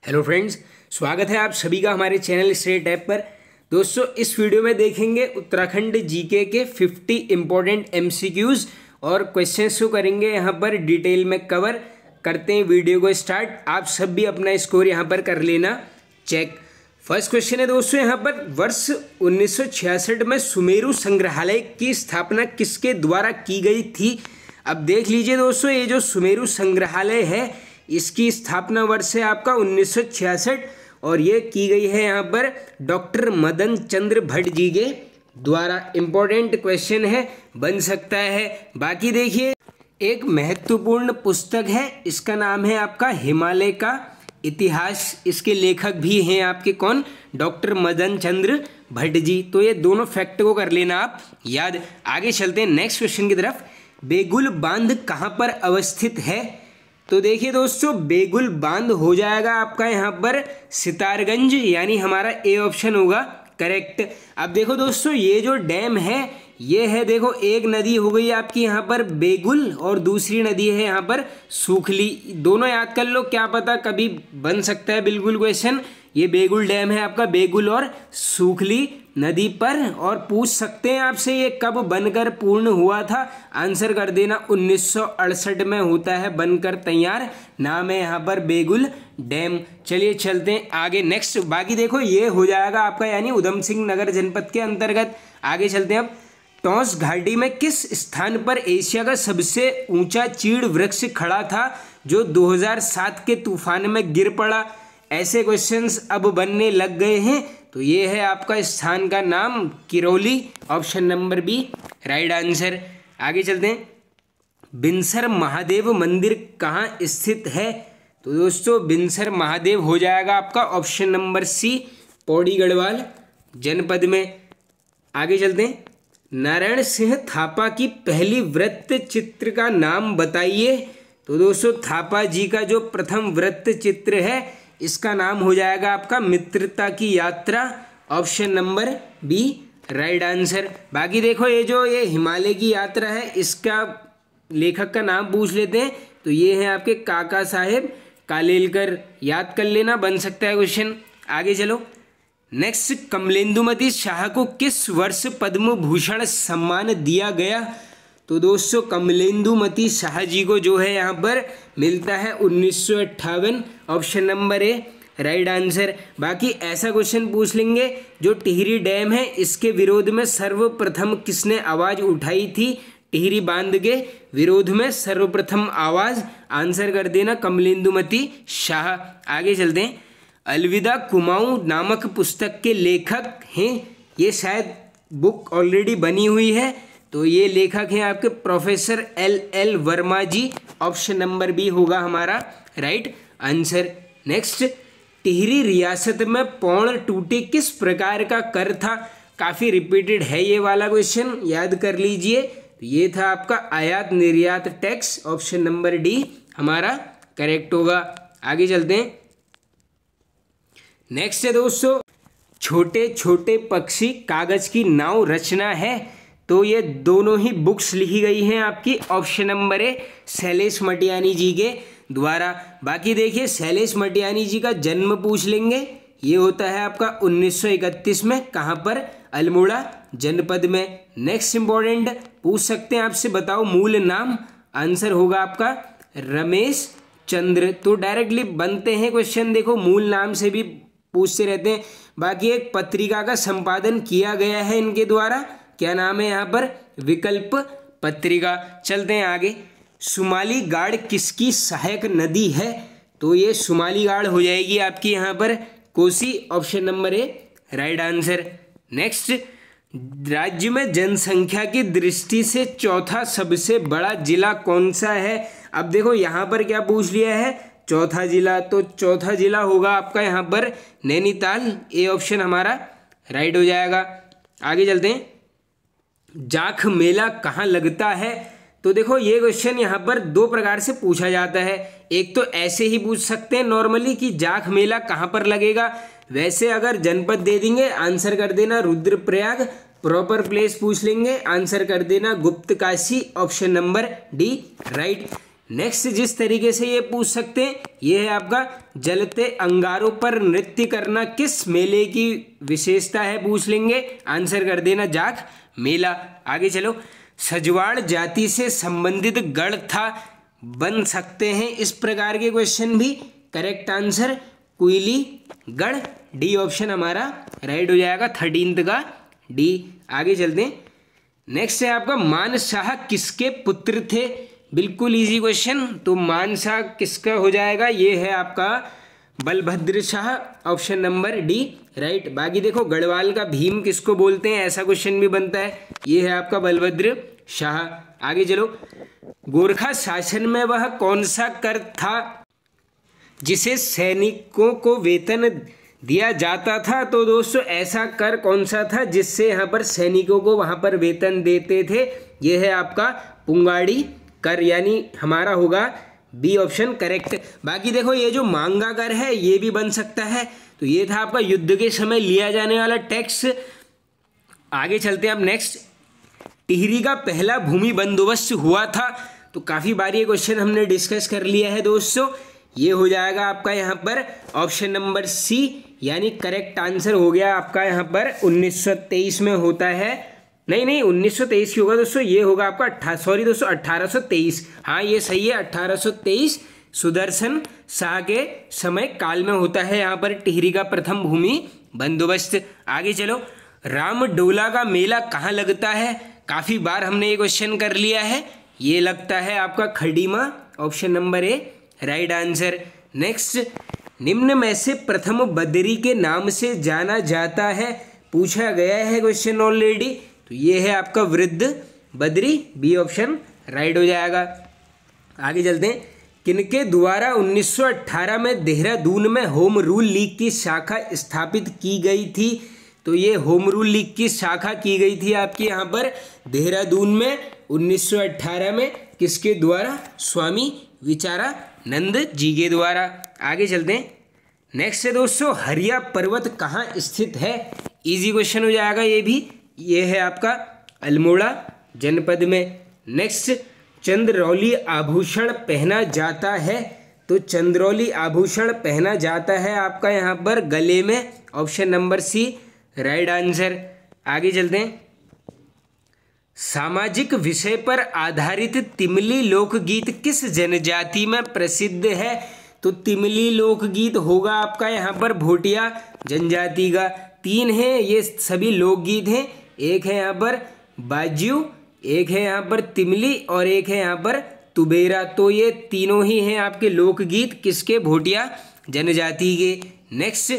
Hello friends, स्वागत है आप सभी का हमारे चैनल स्टेट ऐप पर। दोस्तों, इस वीडियो में देखेंगे उत्तराखंड जीके के 50 इम्पोर्टेंट एमसीक्यूज और क्वेश्चंस को करेंगे यहाँ पर डिटेल में कवर। करते हैं वीडियो को स्टार्ट। आप सब भी अपना स्कोर यहाँ पर कर लेना चेक। फर्स्ट क्वेश्चन है दोस्तों, यहाँ पर वर्ष 1966 में सुमेरु संग्रहालय की स्थापना किसके द्वारा की गई थी। अब देख लीजिए दोस्तों, ये जो सुमेरु संग्रहालय है इसकी स्थापना वर्ष है आपका 1966 और ये की गई है यहाँ पर डॉक्टर मदन चंद्र भट्ट जी के द्वारा। इंपॉर्टेंट क्वेश्चन है, बन सकता है। बाकी देखिए, एक महत्वपूर्ण पुस्तक है, इसका नाम है आपका हिमालय का इतिहास। इसके लेखक भी हैं आपके कौन, डॉक्टर मदन चंद्र भट्ट जी। तो ये दोनों फैक्ट को कर लेना आप याद। आगे चलते हैं नेक्स्ट क्वेश्चन की तरफ। बेगुल बांध कहाँ पर अवस्थित है। तो देखिए दोस्तों, बेगुल बांध हो जाएगा आपका यहाँ पर सितारगंज, यानी हमारा ए ऑप्शन होगा करेक्ट। अब देखो दोस्तों, ये जो डैम है ये है, देखो एक नदी हो गई आपकी यहाँ पर बेगुल और दूसरी नदी है यहाँ पर सूखली। दोनों याद कर लो, क्या पता कभी बन सकता है बिल्कुल क्वेश्चन। ये बेगुल डैम है आपका बेगुल और सूखली नदी पर। और पूछ सकते हैं आपसे ये कब बनकर पूर्ण हुआ था। आंसर कर देना 1968 में होता है बनकर तैयार। नाम है यहाँ पर बेगुल डैम। चलिए चलते हैं आगे नेक्स्ट। बाकी देखो ये हो जाएगा आपका यानी उधम सिंह नगर जनपद के अंतर्गत। आगे चलते हैं अब। टॉस घाटी में किस स्थान पर एशिया का सबसे ऊंचा चीड़ वृक्ष खड़ा था जो 2007 के तूफान में गिर पड़ा। ऐसे क्वेश्चंस अब बनने लग गए हैं। तो ये है आपका स्थान का नाम Kirauli, option number B right answer. आगे चलते हैं। बिनसर महादेव मंदिर कहाँ स्थित है। तो दोस्तों, बिनसर महादेव हो जाएगा आपका option number C Pauri Garhwal जनपद में। आगे चलते हैं। नारायण सिंह थापा की पहली वृत्त चित्र का नाम बताइए। तो दोस्तों, थापा जी का जो प्रथम वृत्त चित्र है इसका नाम हो जाएगा आपका मित्रता की यात्रा, option number B right answer. बाकी देखो, ये हिमालय की यात्रा है, इसका लेखक का नाम पूछ लेते हैं। तो ये है आपके काका साहेब कालेलकर, याद कर लेना, बन सकता है क्वेश्चन। आगे चलो नेक्स्ट। कमलेंदुमती शाह को किस वर्ष पद्म भूषण सम्मान दिया गया। तो दोस्तों, कमलेंदुमती शाह जी को जो है यहाँ पर मिलता है 1958, option number A right answer. बाकी ऐसा क्वेश्चन पूछ लेंगे, जो टिहरी डैम है इसके विरोध में सर्वप्रथम किसने आवाज़ उठाई थी। टिहरी बांध के विरोध में सर्वप्रथम आवाज़, आंसर कर देना कमलेंदुमती शाह। आगे चलते हैं। अलविदा कुमाऊं नामक पुस्तक के लेखक हैं, ये शायद बुक ऑलरेडी बनी हुई है। तो ये लेखक हैं आपके प्रोफेसर एल वर्मा जी, ऑप्शन नंबर बी होगा हमारा राइट आंसर। नेक्स्ट। टिहरी रियासत में पौड़ टूटे किस प्रकार का कर था। काफ़ी रिपीटेड है ये वाला क्वेश्चन, याद कर लीजिए। तो ये था आपका आयात निर्यात टैक्स, ऑप्शन नंबर डी हमारा करेक्ट होगा। आगे चलते हैं। नेक्स्ट है दोस्तों, छोटे छोटे पक्षी कागज की नाव रचना है। तो ये दोनों ही बुक्स लिखी गई हैं आपकी, option number A Shailesh Matiyani ji के द्वारा। बाकी देखिए, शैलेश मटियानी जी का जन्म पूछ लेंगे, ये होता है आपका 1931 में, कहाँ पर, अल्मोड़ा जनपद में। नेक्स्ट इंपॉर्टेंट पूछ सकते हैं आपसे, बताओ मूल नाम। आंसर होगा आपका रमेश चंद्र। तो डायरेक्टली बनते हैं क्वेश्चन, देखो मूल नाम से भी पूछते रहते हैं। बाकी एक पत्रिका का संपादन किया गया है इनके द्वारा, क्या नाम है यहाँ पर, विकल्प पत्रिका। चलते हैं आगे। सुमाली गाड़ किसकी सहायक नदी है। तो ये सुमाली गाड़ हो जाएगी आपकी यहाँ पर Kosi, option number A right answer. Next. राज्य में जनसंख्या की दृष्टि से चौथा सबसे बड़ा जिला कौन सा है। अब देखो यहाँ पर क्या पूछ लिया है, चौथा जिला। तो चौथा जिला होगा आपका यहाँ पर नैनीताल, ए ऑप्शन हमारा राइट हो जाएगा। आगे चलते हैं। जाख मेला कहाँ लगता है। तो देखो, ये क्वेश्चन यहाँ पर दो प्रकार से पूछा जाता है। एक तो ऐसे ही पूछ सकते हैं नॉर्मली कि जाख मेला कहाँ पर लगेगा। वैसे अगर जनपद दे देंगे, आंसर कर देना रुद्रप्रयाग। प्रॉपर प्लेस पूछ लेंगे, आंसर कर देना Guptkashi, option number D right. Next जिस तरीके से ये पूछ सकते हैं, ये है आपका जलते अंगारों पर नृत्य करना किस मेले की विशेषता है, पूछ लेंगे, आंसर कर देना जाख मेला। आगे चलो, सजवाड़ जाति से संबंधित गढ़ था, बन सकते हैं इस प्रकार के क्वेश्चन भी। करेक्ट आंसर कुइली गढ़, डी ऑप्शन हमारा राइट हो जाएगा, 13th का डी। आगे चलते हैं, नेक्स्ट है आपका मानशाह किसके पुत्र थे, बिल्कुल इजी क्वेश्चन। तो मानशाह किसका हो जाएगा, ये है आपका Balbhadra Shah, option number D right. बाकी देखो गढ़वाल का भीम किसको बोलते हैं, ऐसा क्वेश्चन भी बनता है, ये है आपका बलभद्र शाह। आगे चलो, गोरखा शासन में वह कौन सा कर था जिसे सैनिकों को वेतन दिया जाता था। तो दोस्तों ऐसा कर कौन सा था जिससे यहाँ पर सैनिकों को वहाँ पर वेतन देते थे, ये है आपका पुंगाड़ी कर, यानी हमारा होगा बी ऑप्शन करेक्ट। बाकी देखो ये जो मांगा कर है ये भी बन सकता है, तो ये था आपका युद्ध के समय लिया जाने वाला टैक्स। आगे चलते हैं अब नेक्स्ट, टिहरी का पहला भूमि बंदोबस्त हुआ था। तो काफ़ी बार ये क्वेश्चन हमने डिस्कस कर लिया है दोस्तों, ये हो जाएगा आपका यहाँ पर ऑप्शन नंबर सी, यानी करेक्ट आंसर हो गया आपका यहाँ पर 1923 में होता है। नहीं 1923 की होगा दोस्तों, ये होगा आपका 1823। हाँ ये सही है, 1823 सुदर्शन शाह के समय काल में होता है यहाँ पर टिहरी का प्रथम भूमि बंदोबस्त। आगे चलो, रामडोला का मेला कहाँ लगता है, काफ़ी बार हमने ये क्वेश्चन कर लिया है, ये लगता है आपका Khatima, option number A right answer. Next, निम्न में से प्रथम बद्री के नाम से जाना जाता है, पूछा गया है क्वेश्चन ऑलरेडी, तो ये है आपका वृद्ध बद्री, बी ऑप्शन राइट हो जाएगा। आगे चलते हैं, किनके द्वारा 1918 में देहरादून में होम रूल लीग की शाखा स्थापित की गई थी। तो ये होम रूल लीग की शाखा की गई थी आपकी यहाँ पर देहरादून में 1918 में, किसके द्वारा, स्वामी विचारानंद जी के द्वारा। आगे चलते हैं, नेक्स्ट है दोस्तों, हरिया पर्वत कहाँ स्थित है, इजी क्वेश्चन हो जाएगा ये भी, ये है आपका अल्मोड़ा जनपद में। नेक्स्ट, चंद्रौली आभूषण पहना जाता है, तो चंद्रौली आभूषण पहना जाता है आपका यहाँ पर गले में, option number C right answer. आगे चलते हैं, सामाजिक विषय पर आधारित तिमली लोकगीत किस जनजाति में प्रसिद्ध है। तो तिमली लोकगीत होगा आपका यहाँ पर भोटिया जनजाति का। 3 हैं ये सभी लोकगीत हैं, एक है यहाँ पर बाज्यू, एक है यहाँ पर तिमली और एक है यहाँ पर तुबेरा। तो ये तीनों ही हैं आपके लोकगीत किसके, भोटिया जनजाति के। नेक्स्ट,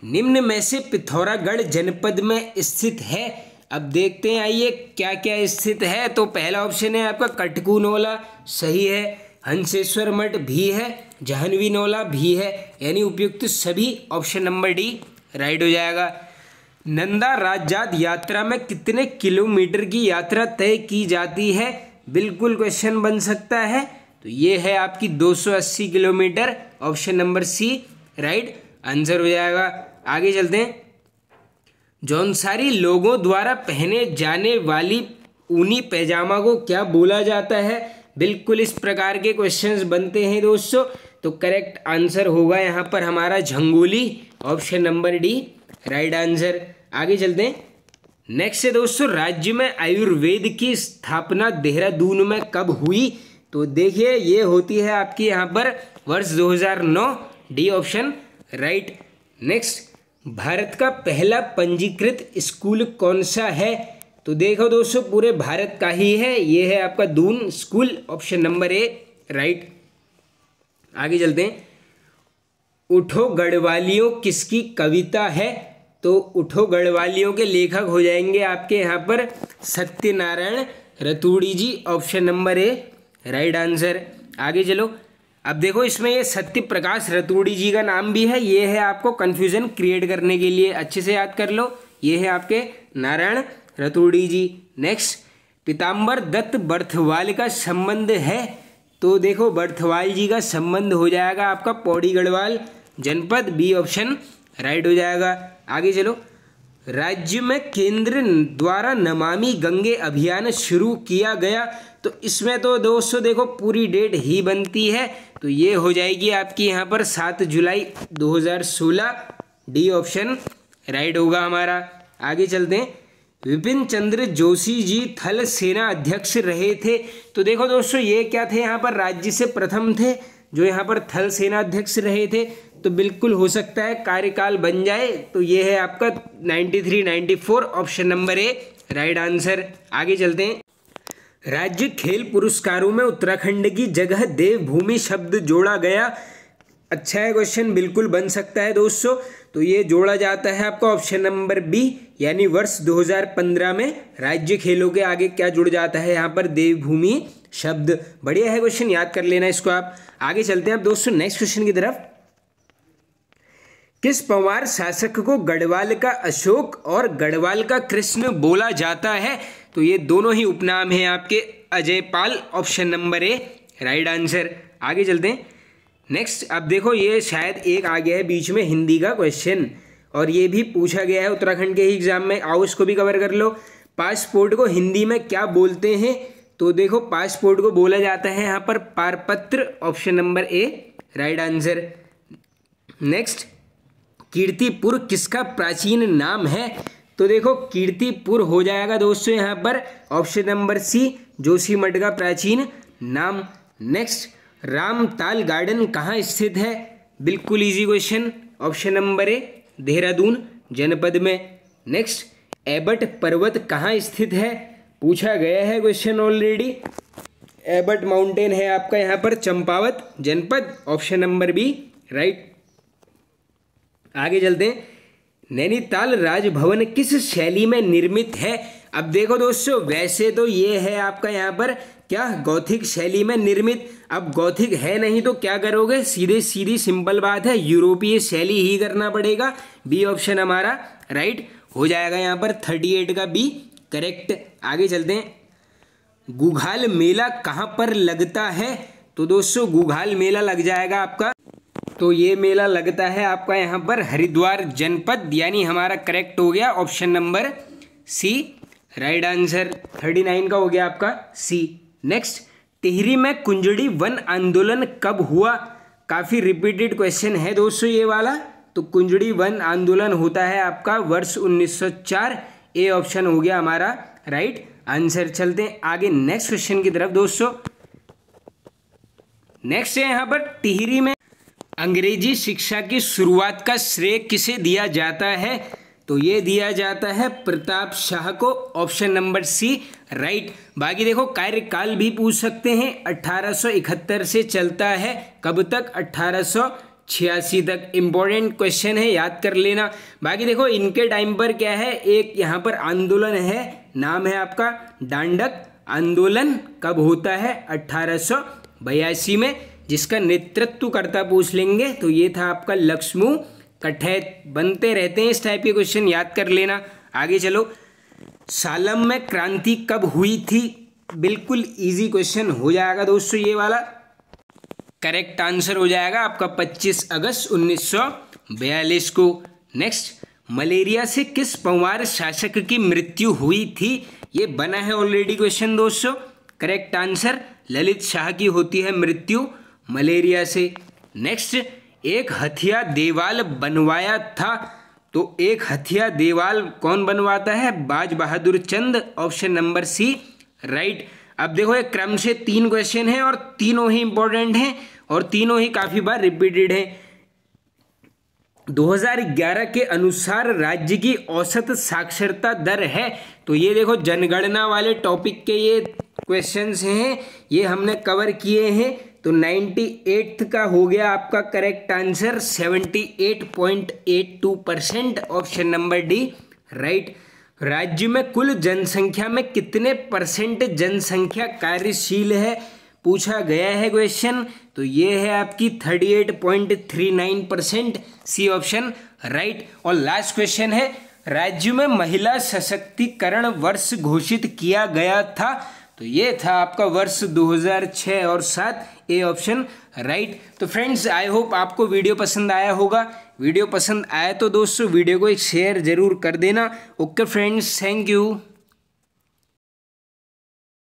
निम्न में से पिथौरागढ़ जनपद में स्थित है, अब देखते हैं आइए क्या क्या स्थित है। तो पहला ऑप्शन है आपका कटकूनौला, सही है, हंसेश्वर मठ भी है, जाह्नवी नौला भी है, यानी उपयुक्त सभी, ऑप्शन नंबर डी राइट हो जाएगा। नंदा राजजात यात्रा में कितने किलोमीटर की यात्रा तय की जाती है, बिल्कुल क्वेश्चन बन सकता है, तो ये है आपकी 280 kilometre, option number C right answer हो जाएगा। आगे चलते हैं, जौनसारी लोगों द्वारा पहने जाने वाली ऊनी पैजामा को क्या बोला जाता है, बिल्कुल इस प्रकार के क्वेश्चंस बनते हैं दोस्तों। तो करेक्ट आंसर होगा यहाँ पर हमारा Jhangoli, option number D right answer. आगे चलते हैं, नेक्स्ट है दोस्तों, राज्य में आयुर्वेद की स्थापना देहरादून में कब हुई। तो देखिए ये होती है आपकी यहाँ पर वर्ष 2009, D option right. Next, Bharat का पहला पंजीकृत स्कूल कौन सा है। तो देखो दोस्तों पूरे भारत का ही है, ये है आपका Doon school, option number A right. आगे चलते हैं, उठो गढ़वालियों किसकी कविता है। तो उठो गढ़वालियों के लेखक हो जाएंगे आपके यहाँ पर Satyanarayan Raturi ji, option number A right answer. आगे चलो, अब देखो इसमें ये सत्य प्रकाश रतूड़ी जी का नाम भी है, ये है आपको कंफ्यूजन क्रिएट करने के लिए, अच्छे से याद कर लो, ये है आपके नारायण रतूड़ी जी। नेक्स्ट, पीताम्बर दत्त बर्थवाल का संबंध है। तो देखो बर्थवाल जी का संबंध हो जाएगा आपका पौड़ी गढ़वाल जनपद, बी ऑप्शन राइट हो जाएगा। आगे चलो, राज्य में केंद्र द्वारा नमामि गंगे अभियान शुरू किया गया। तो इसमें तो दोस्तों देखो पूरी डेट ही बनती है, तो ये हो जाएगी आपकी यहाँ पर 7 जुलाई 2016। डी ऑप्शन राइट होगा हमारा। आगे चलते हैं। विपिन चंद्र जोशी जी थल सेना अध्यक्ष रहे थे। तो देखो दोस्तों ये क्या थे, यहाँ पर राज्य से प्रथम थे जो यहाँ पर थल सेना अध्यक्ष रहे थे। तो बिल्कुल हो सकता है कार्यकाल बन जाए, तो ये है आपका 93-94 option number A right answer. आगे चलते हैं। राज्य खेल पुरस्कारों में उत्तराखंड की जगह देवभूमि शब्द जोड़ा गया। अच्छा है क्वेश्चन, बिल्कुल बन सकता है दोस्तों। तो ये जोड़ा जाता है आपका ऑप्शन नंबर बी, यानी वर्ष 2015 में राज्य खेलों के आगे क्या जुड़ जाता है यहाँ पर, देवभूमि शब्द। बढ़िया है क्वेश्चन, याद कर लेना इसको आप। आगे चलते हैं अब दोस्तों नेक्स्ट क्वेश्चन की तरफ। किस पंवार शासक को गढ़वाल का अशोक और गढ़वाल का कृष्ण बोला जाता है? तो ये दोनों ही उपनाम हैं आपके Ajaypal, option number A right answer. आगे चलते हैं नेक्स्ट। अब देखो ये शायद एक आ गया है बीच में हिंदी का क्वेश्चन, और ये भी पूछा गया है उत्तराखंड के ही एग्जाम में। आओ इसको भी कवर कर लो। पासपोर्ट को हिंदी में क्या बोलते हैं? तो देखो पासपोर्ट को बोला जाता है यहाँ पर पारपत्र, option number A right answer. Next, Kirtipur किसका प्राचीन नाम है? तो देखो कीर्तिपुर हो जाएगा दोस्तों यहाँ पर ऑप्शन नंबर सी, जोशीमठ का प्राचीन नाम। नेक्स्ट, रामताल गार्डन कहाँ स्थित है? बिल्कुल इजी क्वेश्चन, ऑप्शन नंबर ए देहरादून जनपद में। नेक्स्ट, एबट पर्वत कहाँ स्थित है? पूछा गया है क्वेश्चन ऑलरेडी। एबट माउंटेन है आपका यहाँ पर चंपावत जनपद, ऑप्शन नंबर बी राइट। आगे चलते हैं। नैनीताल राजभवन किस शैली में निर्मित है? अब देखो दोस्तों वैसे तो ये है आपका यहाँ पर क्या, गौथिक शैली में निर्मित। अब गौथिक है नहीं तो क्या करोगे, सीधे सीधी सिंपल बात है, यूरोपीय शैली ही करना पड़ेगा। बी ऑप्शन हमारा राइट हो जाएगा यहाँ पर 38 का बी करेक्ट। आगे चलते हैं। गुघाल मेला कहाँ पर लगता है? तो दोस्तों गुघाल मेला लग जाएगा आपका, तो ये मेला लगता है आपका यहाँ पर हरिद्वार जनपद, यानी हमारा करेक्ट हो गया option number C right answer. 39 का हो गया आपका सी। नेक्स्ट, टिहरी में कुंजड़ी वन आंदोलन कब हुआ? काफ़ी रिपीटेड क्वेश्चन है दोस्तों ये वाला। तो कुंजड़ी वन आंदोलन होता है आपका वर्ष 1904, ए ऑप्शन हो गया हमारा राइट आंसर। चलते हैं आगे नेक्स्ट क्वेश्चन की तरफ दोस्तों। नेक्स्ट है यहाँ पर टिहरी में अंग्रेजी शिक्षा की शुरुआत का श्रेय किसे दिया जाता है? तो ये दिया जाता है प्रताप शाह को, ऑप्शन नंबर सी राइट। बाकी देखो कार्यकाल भी पूछ सकते हैं, 1871 से चलता है कब तक, 1886 तक। इंपॉर्टेंट क्वेश्चन है, याद कर लेना। बाकी देखो इनके टाइम पर क्या है, एक यहाँ पर आंदोलन है, नाम है आपका दांडक आंदोलन। कब होता है? 1882 में, जिसका नेतृत्व करता पूछ लेंगे तो ये था आपका लक्ष्मू कठैत। बनते रहते हैं इस टाइप के क्वेश्चन, याद कर लेना। आगे चलो। सालम में क्रांति कब हुई थी? बिल्कुल इजी क्वेश्चन हो जाएगा दोस्तों ये वाला। करेक्ट आंसर हो जाएगा आपका 25 अगस्त 1942 को। नेक्स्ट, मलेरिया से किस पंवार शासक की मृत्यु हुई थी? ये बना है ऑलरेडी क्वेश्चन दोस्तों। करेक्ट आंसर ललित शाह की होती है मृत्यु मलेरिया से। नेक्स्ट, एक हथिया देवाल बनवाया था। तो एक हथिया देवाल कौन बनवाता है? बाज बहादुर चंद, ऑप्शन नंबर सी राइट। अब देखो एक क्रम से 3 क्वेश्चन हैं और तीनों ही इंपॉर्टेंट हैं और तीनों ही काफ़ी बार रिपीटेड हैं। 2011 के अनुसार राज्य की औसत साक्षरता दर है। तो ये देखो जनगणना वाले टॉपिक के ये क्वेश्चंस हैं, ये हमने कवर किए हैं। तो 98th का हो गया आपका correct answer 78.82%, option number D right. राज्य में कुल जनसंख्या में कितने % जनसंख्या कार्यशील है? पूछा गया है क्वेश्चन। तो ये है आपकी 38.39%, सी ऑप्शन राइट। और लास्ट क्वेश्चन है, राज्य में महिला सशक्तिकरण वर्ष घोषित किया गया था। तो ये था आपका वर्ष 2006 और 7, ए ऑप्शन राइट। तो फ्रेंड्स आई होप आपको वीडियो पसंद आया होगा। वीडियो पसंद आए तो दोस्तों वीडियो को एक शेयर ज़रूर कर देना। Okay friends, thank you.